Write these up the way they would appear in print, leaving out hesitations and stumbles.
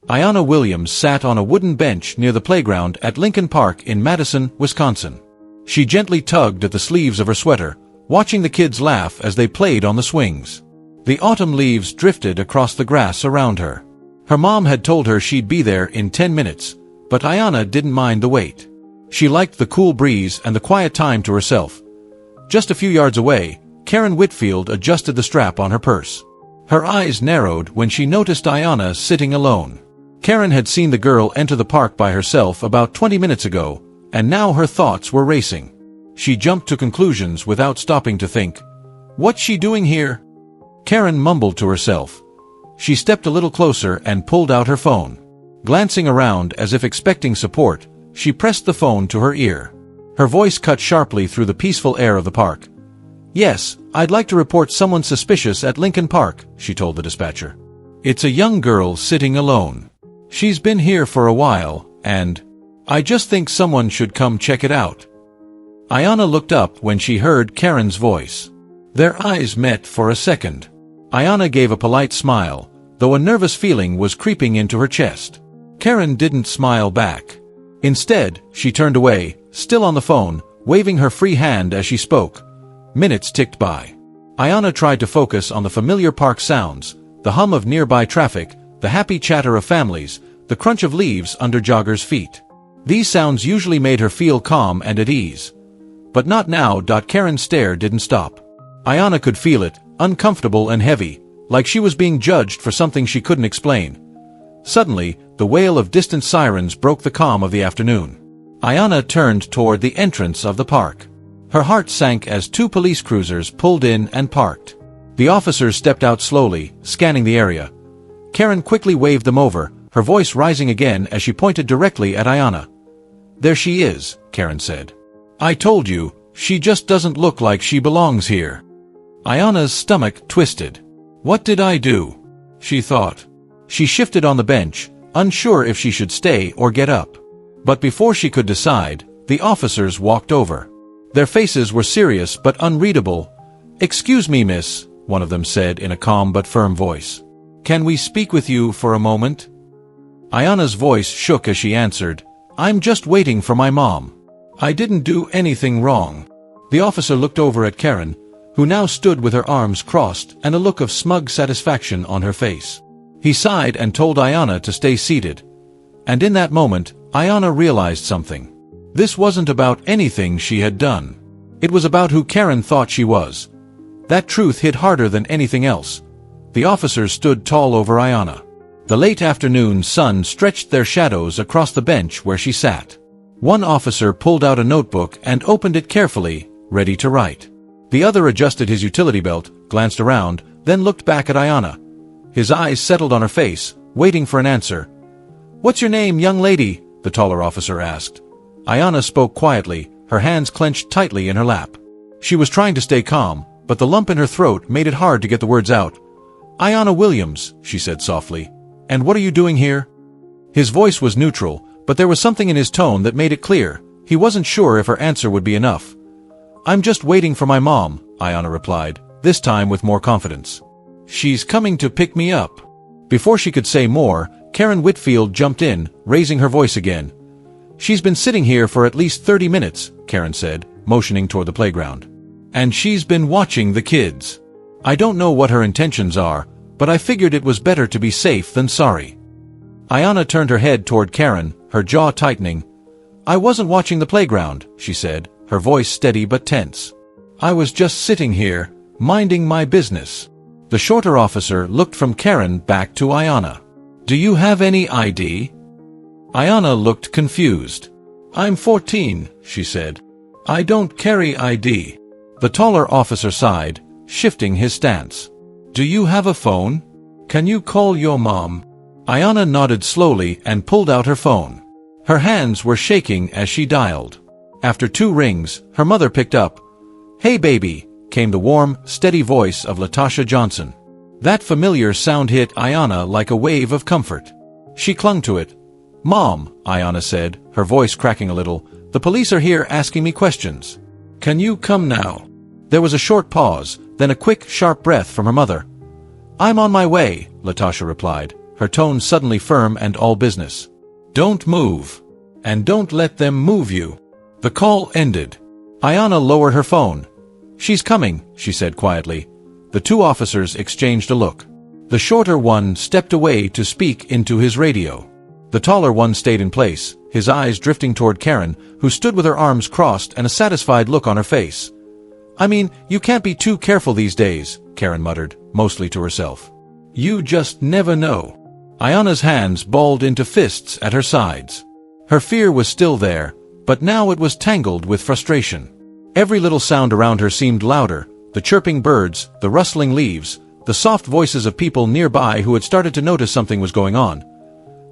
Ayanna Williams sat on a wooden bench near the playground at Lincoln Park in Madison, Wisconsin. She gently tugged at the sleeves of her sweater, watching the kids laugh as they played on the swings. The autumn leaves drifted across the grass around her. Her mom had told her she'd be there in 10 minutes, but Ayanna didn't mind the wait. She liked the cool breeze and the quiet time to herself. Just a few yards away, Karen Whitfield adjusted the strap on her purse. Her eyes narrowed when she noticed Ayanna sitting alone. Karen had seen the girl enter the park by herself about 20 minutes ago, and now her thoughts were racing. She jumped to conclusions without stopping to think. What's she doing here? Karen mumbled to herself. She stepped a little closer and pulled out her phone. Glancing around as if expecting support, she pressed the phone to her ear. Her voice cut sharply through the peaceful air of the park. "Yes, I'd like to report someone suspicious at Lincoln Park," she told the dispatcher. "It's a young girl sitting alone. She's been here for a while, and I just think someone should come check it out." Ayanna looked up when she heard Karen's voice. Their eyes met for a second. Ayanna gave a polite smile, though a nervous feeling was creeping into her chest. Karen didn't smile back. Instead, she turned away, still on the phone, waving her free hand as she spoke. Minutes ticked by. Ayanna tried to focus on the familiar park sounds, the hum of nearby traffic, the happy chatter of families, the crunch of leaves under joggers' feet. These sounds usually made her feel calm and at ease. But not now. Karen's stare didn't stop. Ayanna could feel it, uncomfortable and heavy, like she was being judged for something she couldn't explain. Suddenly, the wail of distant sirens broke the calm of the afternoon. Ayanna turned toward the entrance of the park. Her heart sank as 2 police cruisers pulled in and parked. The officers stepped out slowly, scanning the area. Karen quickly waved them over, her voice rising again as she pointed directly at Ayanna. "There she is," Karen said. "I told you, she just doesn't look like she belongs here." Ayanna's stomach twisted. "What did I do?" she thought. She shifted on the bench, unsure if she should stay or get up. But before she could decide, the officers walked over. Their faces were serious but unreadable. "Excuse me, miss," one of them said in a calm but firm voice. "Can we speak with you for a moment?" Ayanna's voice shook as she answered, "I'm just waiting for my mom. I didn't do anything wrong." The officer looked over at Karen, who now stood with her arms crossed and a look of smug satisfaction on her face. He sighed and told Ayanna to stay seated. And in that moment, Ayanna realized something. This wasn't about anything she had done. It was about who Karen thought she was. That truth hit harder than anything else. The officers stood tall over Ayanna. The late afternoon sun stretched their shadows across the bench where she sat. One officer pulled out a notebook and opened it carefully, ready to write. The other adjusted his utility belt, glanced around, then looked back at Ayanna. His eyes settled on her face, waiting for an answer. "What's your name, young lady?" the taller officer asked. Ayanna spoke quietly, her hands clenched tightly in her lap. She was trying to stay calm, but the lump in her throat made it hard to get the words out. "Ayanna Williams," she said softly. "And what are you doing here?" His voice was neutral, but there was something in his tone that made it clear. He wasn't sure if her answer would be enough. "I'm just waiting for my mom," Ayanna replied, this time with more confidence. "She's coming to pick me up." Before she could say more, Karen Whitfield jumped in, raising her voice again. "She's been sitting here for at least 30 minutes, Karen said, motioning toward the playground. "And she's been watching the kids. I don't know what her intentions are, but I figured it was better to be safe than sorry." Ayanna turned her head toward Karen, her jaw tightening. "I wasn't watching the playground," she said, her voice steady but tense. "I was just sitting here, minding my business." The shorter officer looked from Karen back to Ayanna. "Do you have any ID?" Ayanna looked confused. "I'm 14, she said. "I don't carry ID." The taller officer sighed, shifting his stance. "Do you have a phone? Can you call your mom?" Ayanna nodded slowly and pulled out her phone. Her hands were shaking as she dialed. After 2 rings, her mother picked up. "Hey baby," came the warm, steady voice of Latasha Johnson. That familiar sound hit Ayanna like a wave of comfort. She clung to it. "Mom," Ayanna said, her voice cracking a little, "the police are here asking me questions. Can you come now?" There was a short pause, then a quick, sharp breath from her mother. "I'm on my way," Latasha replied, her tone suddenly firm and all business. "Don't move. And don't let them move you." The call ended. Ayana lowered her phone. "She's coming," she said quietly. The two officers exchanged a look. The shorter one stepped away to speak into his radio. The taller one stayed in place, his eyes drifting toward Karen, who stood with her arms crossed and a satisfied look on her face. "I mean, you can't be too careful these days," Karen muttered, mostly to herself. "You just never know." Ayana's hands balled into fists at her sides. Her fear was still there, but now it was tangled with frustration. Every little sound around her seemed louder, the chirping birds, the rustling leaves, the soft voices of people nearby who had started to notice something was going on.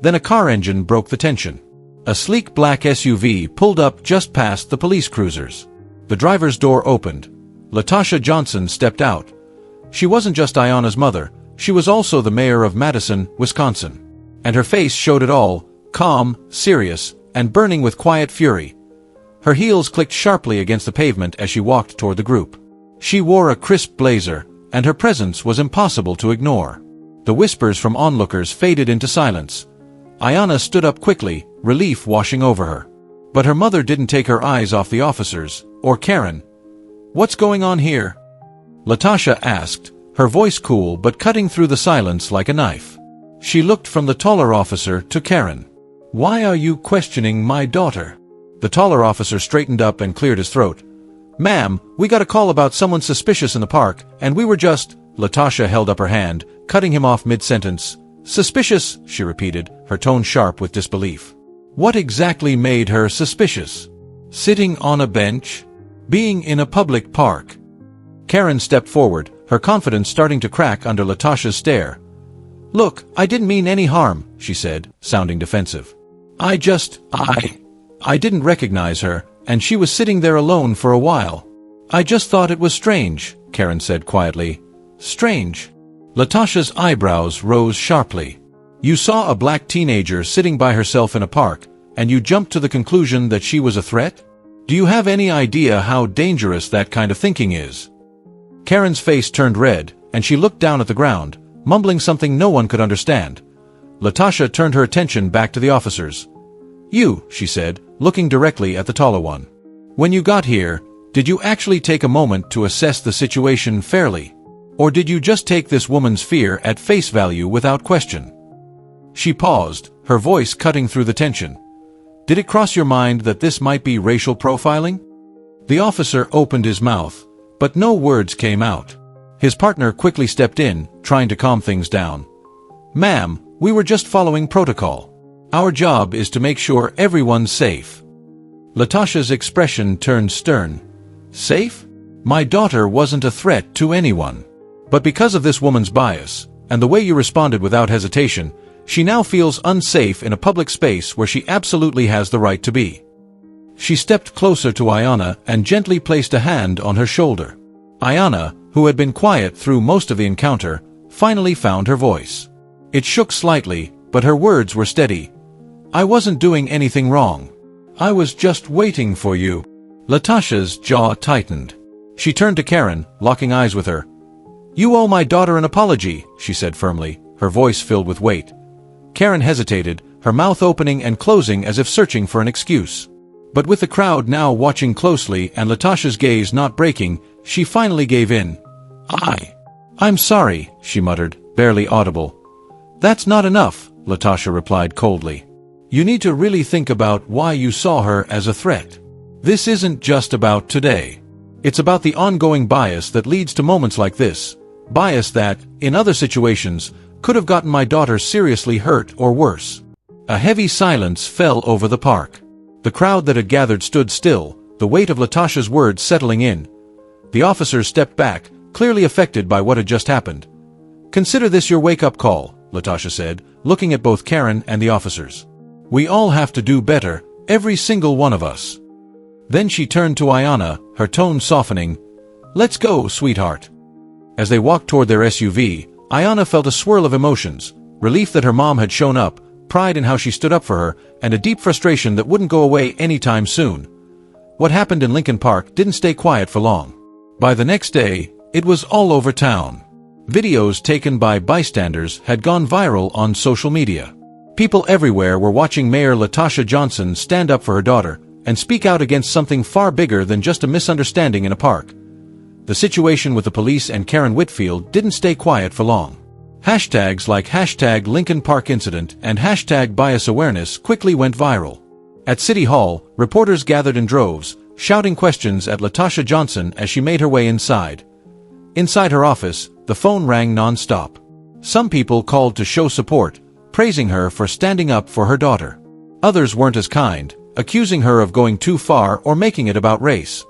Then a car engine broke the tension. A sleek black SUV pulled up just past the police cruisers. The driver's door opened. Latasha Johnson stepped out. She wasn't just Ayana's mother, she was also the mayor of Madison, Wisconsin. And her face showed it all, calm, serious, and burning with quiet fury. Her heels clicked sharply against the pavement as she walked toward the group. She wore a crisp blazer, and her presence was impossible to ignore. The whispers from onlookers faded into silence. Ayana stood up quickly, relief washing over her. But her mother didn't take her eyes off the officers, or Karen. "What's going on here?" Latasha asked, her voice cool but cutting through the silence like a knife. She looked from the taller officer to Karen. "Why are you questioning my daughter?" The taller officer straightened up and cleared his throat. "Ma'am, we got a call about someone suspicious in the park, and we were just—" Latasha held up her hand, cutting him off mid-sentence. "Suspicious," she repeated, her tone sharp with disbelief. "What exactly made her suspicious? Sitting on a bench? Being in a public park?" Karen stepped forward, her confidence starting to crack under Latasha's stare. "Look, I didn't mean any harm," she said, sounding defensive. I didn't recognize her, and she was sitting there alone for a while. I just thought it was strange," Karen said quietly. "Strange?" Latasha's eyebrows rose sharply. "You saw a black teenager sitting by herself in a park, and you jumped to the conclusion that she was a threat? Do you have any idea how dangerous that kind of thinking is?" Karen's face turned red, and she looked down at the ground, mumbling something no one could understand. Latasha turned her attention back to the officers. "You," she said, looking directly at the taller one. "When you got here, did you actually take a moment to assess the situation fairly? Or did you just take this woman's fear at face value without question?" She paused, her voice cutting through the tension. "Did it cross your mind that this might be racial profiling?" The officer opened his mouth, but no words came out. His partner quickly stepped in, trying to calm things down. "Ma'am, we were just following protocol. Our job is to make sure everyone's safe." Latasha's expression turned stern. "Safe? My daughter wasn't a threat to anyone. But because of this woman's bias, and the way you responded without hesitation, she now feels unsafe in a public space where she absolutely has the right to be." She stepped closer to Ayana and gently placed a hand on her shoulder. Ayana, who had been quiet through most of the encounter, finally found her voice. It shook slightly, but her words were steady. "I wasn't doing anything wrong. I was just waiting for you." Latasha's jaw tightened. She turned to Karen, locking eyes with her. "You owe my daughter an apology," she said firmly, her voice filled with weight. Karen hesitated, her mouth opening and closing as if searching for an excuse. But with the crowd now watching closely and Latasha's gaze not breaking, she finally gave in. I'm sorry," she muttered, barely audible. "That's not enough," Latasha replied coldly. "You need to really think about why you saw her as a threat. This isn't just about today. It's about the ongoing bias that leads to moments like this. Bias that, in other situations, could have gotten my daughter seriously hurt or worse." A heavy silence fell over the park. The crowd that had gathered stood still, the weight of Latasha's words settling in. The officers stepped back, clearly affected by what had just happened. "Consider this your wake-up call," Latasha said, looking at both Karen and the officers. "We all have to do better, every single one of us." Then she turned to Ayana, her tone softening. "Let's go, sweetheart." As they walked toward their SUV, Ayana felt a swirl of emotions, relief that her mom had shown up, pride in how she stood up for her, and a deep frustration that wouldn't go away anytime soon. What happened in Lincoln Park didn't stay quiet for long. By the next day, it was all over town. Videos taken by bystanders had gone viral on social media. People everywhere were watching Mayor LaTosha Johnson stand up for her daughter and speak out against something far bigger than just a misunderstanding in a park. The situation with the police and Karen Whitfield didn't stay quiet for long. Hashtags like #LincolnParkIncident and #BiasAwareness quickly went viral. At City Hall, reporters gathered in droves, shouting questions at LaTosha Johnson as she made her way inside. Inside her office, the phone rang non-stop. Some people called to show support, praising her for standing up for her daughter. Others weren't as kind, accusing her of going too far or making it about race.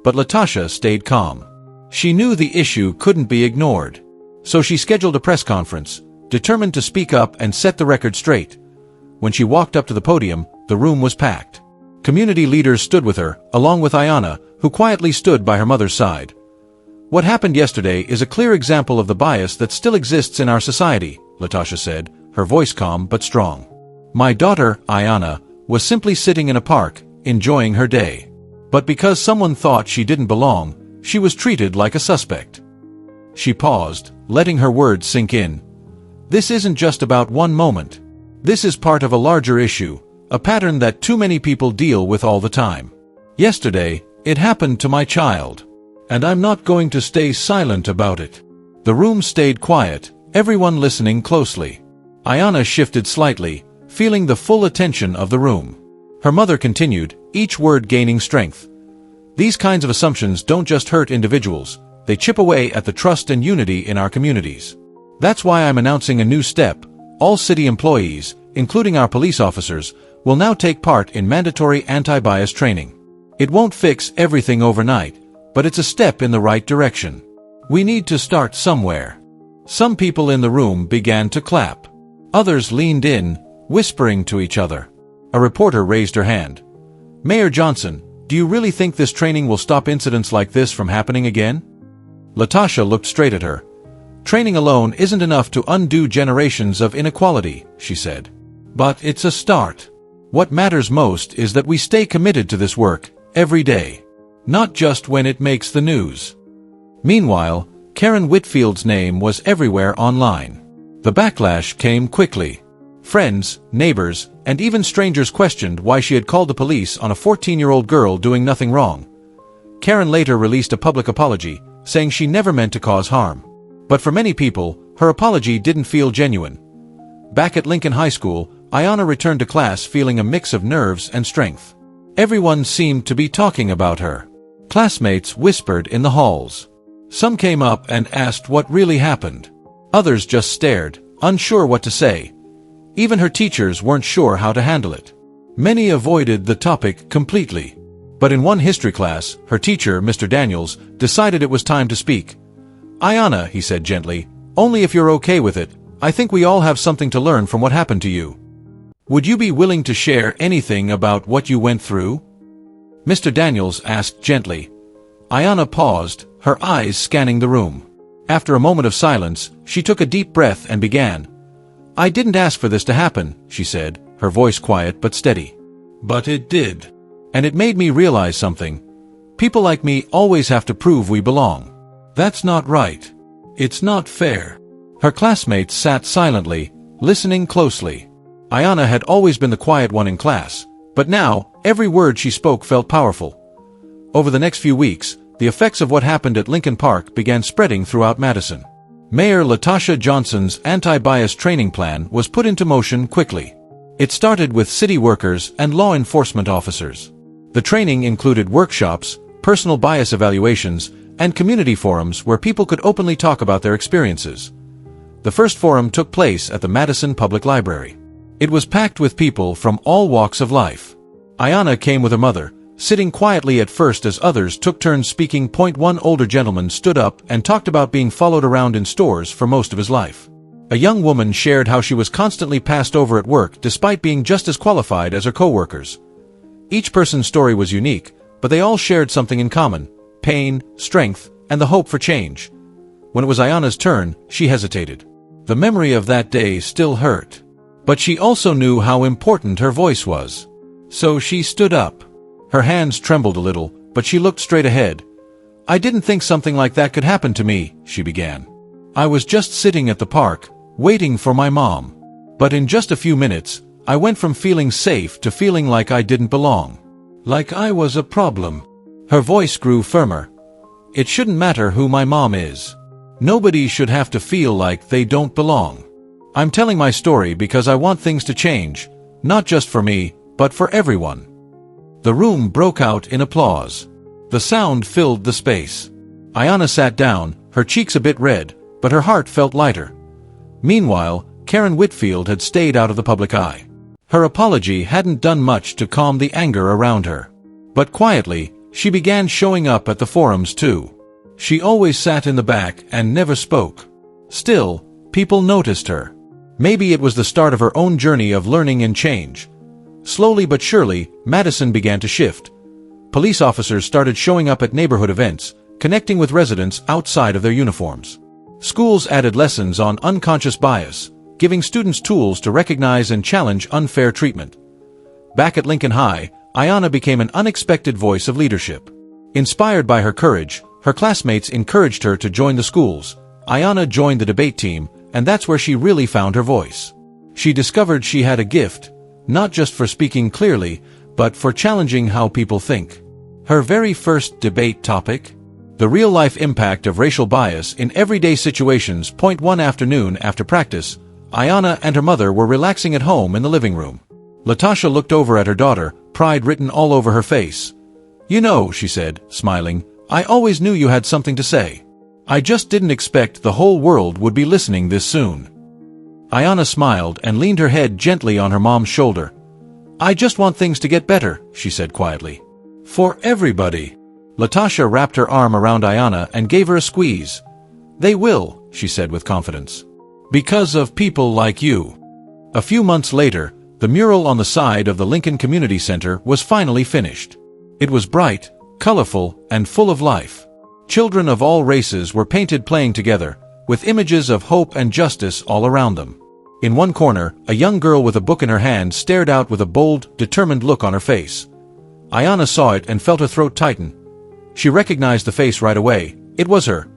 But LaTosha stayed calm. She knew the issue couldn't be ignored. So she scheduled a press conference, determined to speak up and set the record straight. When she walked up to the podium, the room was packed. Community leaders stood with her, along with Ayanna, who quietly stood by her mother's side. "What happened yesterday is a clear example of the bias that still exists in our society," LaTosha said, her voice calm but strong. "My daughter, Ayanna, was simply sitting in a park, enjoying her day. But because someone thought she didn't belong, she was treated like a suspect." She paused, letting her words sink in. "This isn't just about one moment. This is part of a larger issue, a pattern that too many people deal with all the time. Yesterday, it happened to my child. And I'm not going to stay silent about it." The room stayed quiet, everyone listening closely. Ayanna shifted slightly, feeling the full attention of the room. Her mother continued, each word gaining strength. "These kinds of assumptions don't just hurt individuals, they chip away at the trust and unity in our communities. That's why I'm announcing a new step. All city employees, including our police officers, will now take part in mandatory anti-bias training. It won't fix everything overnight, but it's a step in the right direction. We need to start somewhere." Some people in the room began to clap. Others leaned in, whispering to each other. A reporter raised her hand. "Mayor Johnson, do you really think this training will stop incidents like this from happening again?" LaTosha looked straight at her. "Training alone isn't enough to undo generations of inequality," she said. "But it's a start. What matters most is that we stay committed to this work, every day. Not just when it makes the news." Meanwhile, Karen Whitfield's name was everywhere online. The backlash came quickly. Friends, neighbors, and even strangers questioned why she had called the police on a 14-year-old girl doing nothing wrong. Karen later released a public apology, saying she never meant to cause harm. But for many people, her apology didn't feel genuine. Back at Lincoln High School, Ayanna returned to class feeling a mix of nerves and strength. Everyone seemed to be talking about her. Classmates whispered in the halls. Some came up and asked what really happened. Others just stared, unsure what to say. Even her teachers weren't sure how to handle it. Many avoided the topic completely. But in one history class, her teacher, Mr. Daniels, decided it was time to speak. "Ayanna," he said gently, "only if you're okay with it. I think we all have something to learn from what happened to you. Would you be willing to share anything about what you went through?" Mr. Daniels asked gently. Ayanna paused, her eyes scanning the room. After a moment of silence, she took a deep breath and began. "I didn't ask for this to happen," she said, her voice quiet but steady. "But it did. And it made me realize something. People like me always have to prove we belong. That's not right. It's not fair." Her classmates sat silently, listening closely. Ayanna had always been the quiet one in class, but now, every word she spoke felt powerful. Over the next few weeks, the effects of what happened at Lincoln Park began spreading throughout Madison. Mayor LaTosha Johnson's anti-bias training plan was put into motion quickly. It started with city workers and law enforcement officers. The training included workshops, personal bias evaluations, and community forums where people could openly talk about their experiences. The first forum took place at the Madison Public Library. It was packed with people from all walks of life. Ayanna came with her mother, sitting quietly at first as others took turns speaking. One older gentleman stood up and talked about being followed around in stores for most of his life. A young woman shared how she was constantly passed over at work despite being just as qualified as her co-workers. Each person's story was unique, but they all shared something in common: pain, strength, and the hope for change. When it was Ayanna's turn, she hesitated. The memory of that day still hurt. But she also knew how important her voice was. So she stood up. Her hands trembled a little, but she looked straight ahead. "I didn't think something like that could happen to me," she began. I was just sitting at the park, waiting for my mom. But in just a few minutes, I went from feeling safe to feeling like I didn't belong. Like I was a problem. Her voice grew firmer. It shouldn't matter who my mom is. Nobody should have to feel like they don't belong. I'm telling my story because I want things to change, not just for me, but for everyone. The room broke out in applause. The sound filled the space. Ayana sat down, her cheeks a bit red, but her heart felt lighter. Meanwhile, Karen Whitfield had stayed out of the public eye. Her apology hadn't done much to calm the anger around her. But quietly, she began showing up at the forums too. She always sat in the back and never spoke. Still, people noticed her. Maybe it was the start of her own journey of learning and change. Slowly but surely, Madison began to shift. Police officers started showing up at neighborhood events, connecting with residents outside of their uniforms. Schools added lessons on unconscious bias, giving students tools to recognize and challenge unfair treatment. Back at Lincoln High, Ayana became an unexpected voice of leadership. Inspired by her courage, her classmates encouraged her to join the schools. Ayana joined the debate team, and that's where she really found her voice. She discovered she had a gift, not just for speaking clearly, but for challenging how people think. Her very first debate topic? The real-life impact of racial bias in everyday situations. One afternoon after practice, Ayana and her mother were relaxing at home in the living room. Latasha looked over at her daughter, pride written all over her face. "You know," she said, smiling, "I always knew you had something to say. I just didn't expect the whole world would be listening this soon." Ayana smiled and leaned her head gently on her mom's shoulder. "I just want things to get better," she said quietly. "For everybody." Latasha wrapped her arm around Ayana and gave her a squeeze. "They will," she said with confidence. "Because of people like you." A few months later, the mural on the side of the Lincoln Community Center was finally finished. It was bright, colorful, and full of life. Children of all races were painted playing together, with images of hope and justice all around them. In one corner, a young girl with a book in her hand stared out with a bold, determined look on her face. Ayana saw it and felt her throat tighten. She recognized the face right away. It was her.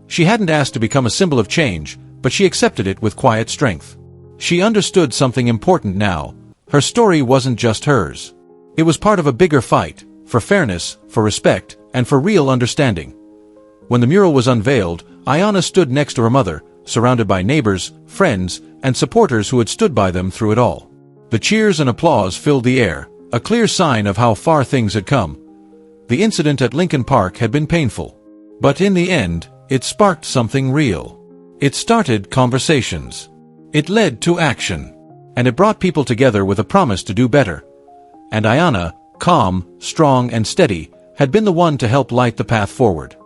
She hadn't asked to become a symbol of change, but she accepted it with quiet strength. She understood something important now. Her story wasn't just hers. It was part of a bigger fight, for fairness, for respect, and for real understanding. When the mural was unveiled, Ayana stood next to her mother, surrounded by neighbors, friends, and supporters who had stood by them through it all. The cheers and applause filled the air, a clear sign of how far things had come. The incident at Lincoln Park had been painful. But in the end, it sparked something real. It started conversations. It led to action. And it brought people together with a promise to do better. And Ayana, calm, strong, and steady, had been the one to help light the path forward.